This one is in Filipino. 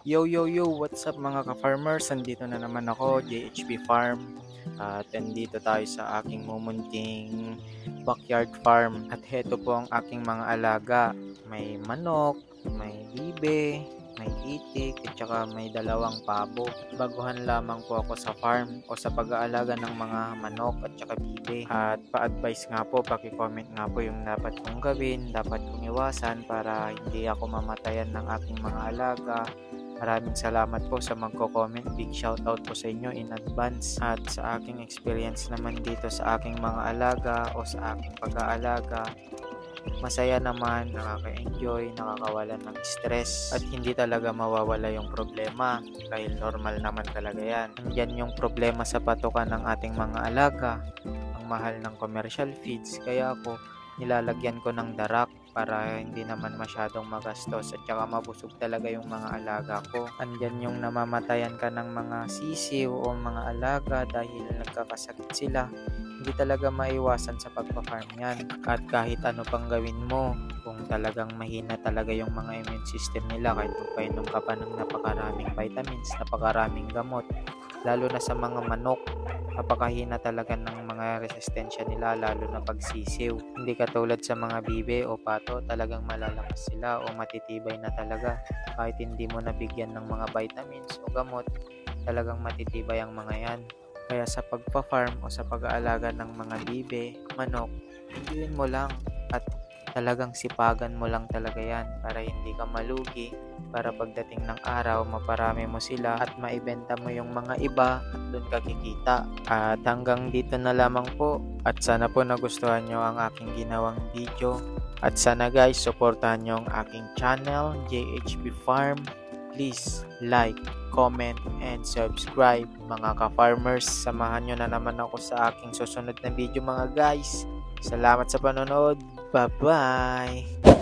Yo, yo, yo! What's up mga ka-farmers? Andito na naman ako, JHB Farm. At andito tayo sa aking mumunting backyard farm. At heto po ang aking mga alaga. May manok, may bibe, may itik, at saka may dalawang pabo. Baguhan lamang po ako sa farm o sa pag-aalaga ng mga manok at saka bibe. At pa-advise nga po, paki-comment nga po yung dapat kong gawin, dapat kong iwasan para hindi ako mamatayan ng aking mga alaga. Maraming salamat po sa magko-comment. Big shoutout po sa inyo in advance. At sa aking experience naman dito sa aking mga alaga o sa aking pag-aalaga, masaya naman, nakaka-enjoy, nakakawalan ng stress at hindi talaga mawawala yung problema dahil normal naman talaga yan. Yan yung problema sa patukan ng ating mga alaga, ang mahal ng commercial feeds, kaya ako nilalagyan ko ng darak para hindi naman masyadong magastos at saka mabusog talaga yung mga alaga ko. Andyan yung namamatayan ka ng mga sisiw o mga alaga dahil nagkakasakit sila. Hindi talaga maiwasan sa pagpa-farm yan. At kahit ano pang gawin mo, kung talagang mahina talaga yung mga immune system nila, kahit magpainom ka pa ng napakaraming vitamins, napakaraming gamot, lalo na sa mga manok, napakahina talaga ng mga resistensya nila, lalo na pag sisiw. Hindi katulad sa mga bibe o pato, talagang malalakas sila o matitibay na talaga. Kahit hindi mo nabigyan ng mga vitamins o gamot, talagang matitibay ang mga yan. Kaya sa pagpa-farm o sa pag-aalaga ng mga bibe, manok, enjoyin mo lang at talagang sipagan mo lang talaga yan para hindi ka malugi, para pagdating ng araw maparami mo sila at maibenta mo yung mga iba at doon ka kikita. At hanggang dito na lamang po at sana po nagustuhan nyo ang aking ginawang video at sana guys supportahan nyo ang aking channel JHB Farm. Please like, comment, and subscribe mga ka-farmers. Samahan nyo na naman ako sa aking susunod na video mga guys. Salamat sa panonood. Bye-bye!